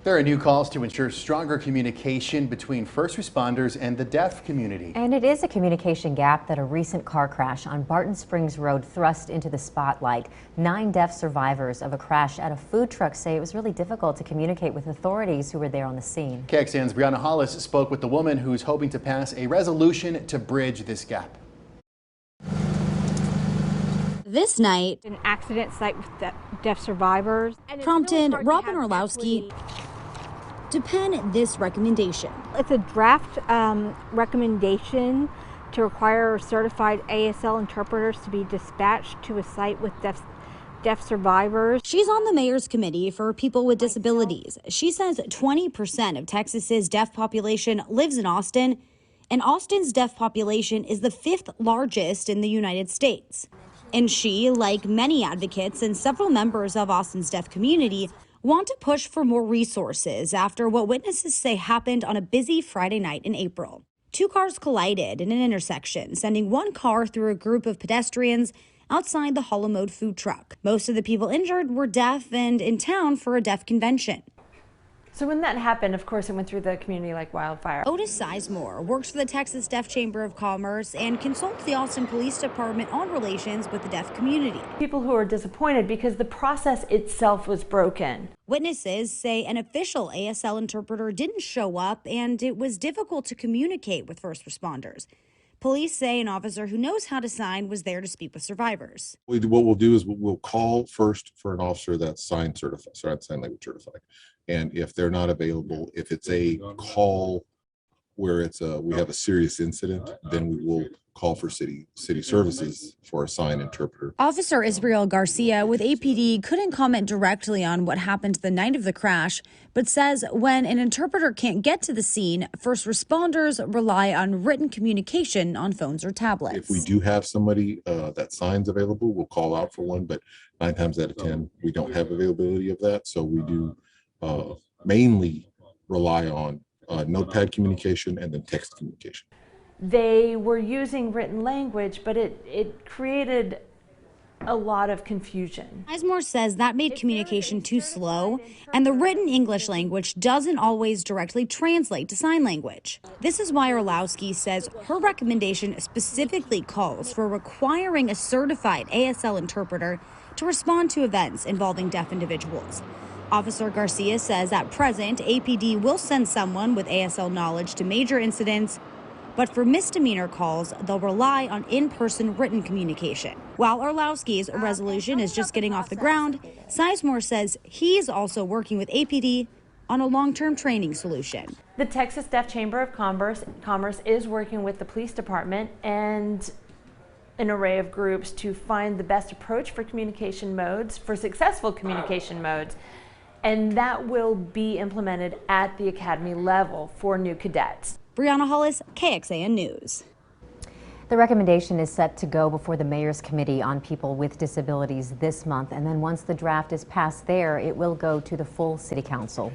There are new calls to ensure stronger communication between first responders and the deaf community. And it is a communication gap that a recent car crash on Barton Springs Road thrust into the spotlight. 9 deaf survivors of a crash at a food truck say it was really difficult to communicate with authorities who were there on the scene. KXAN's Brianna Hollis spoke with the woman who's hoping to pass a resolution to bridge this gap. This night, an accident site with deaf survivors prompted Robin Orlowski to pen this recommendation. It's a draft recommendation to require certified ASL interpreters to be dispatched to a site with deaf survivors. She's on the mayor's committee for people with disabilities. She says 20% of Texas's deaf population lives in Austin, and Austin's deaf population is the 5th largest in the United States. And she, like many advocates and several members of Austin's deaf community, want to push for more resources after what witnesses say happened on a busy Friday night in April. 2 cars collided in an intersection, sending 1 car through a group of pedestrians outside the Hollow Mode food truck. Most of the people injured were deaf and in town for a deaf convention. So when that happened, of course, it went through the community like wildfire. Otis Sizemore works for the Texas Deaf Chamber of Commerce and consults the Austin Police Department on relations with the deaf community. People who are disappointed because the process itself was broken. Witnesses say an official ASL interpreter didn't show up and it was difficult to communicate with first responders. Police say an officer who knows how to sign was there to speak with survivors. What we'll do is we'll call first for an officer that's sign language certified. And if they're not available, if it's a call where we have a serious incident, then we will call for city services for a sign interpreter. Officer Israel Garcia with APD couldn't comment directly on what happened the night of the crash, but says when an interpreter can't get to the scene, first responders rely on written communication on phones or tablets. If we do have somebody that signs available, we'll call out for one, but 9 times out of 10, we don't have availability of that. So we do mainly rely on notepad communication and then text communication. They were using written language, but it created a lot of confusion. Sizemore says that made communication too slow, and the written English language doesn't always directly translate to sign language. This is why Orlowski says her recommendation specifically calls for requiring a certified ASL interpreter to respond to events involving deaf individuals. Officer Garcia says at present, APD will send someone with ASL knowledge to major incidents, but for misdemeanor calls, they'll rely on in-person written communication. While Orlowski's resolution is just getting off the ground, Sizemore says he's also working with APD on a long-term training solution. The Texas Deaf Chamber of Commerce is working with the police department and an array of groups to find the best approach for communication modes, for successful communication modes. And that will be implemented at the academy level for new cadets. Brianna Hollis, KXAN News. The recommendation is set to go before the Mayor's Committee on People with Disabilities this month, and then once the draft is passed there, it will go to the full City Council.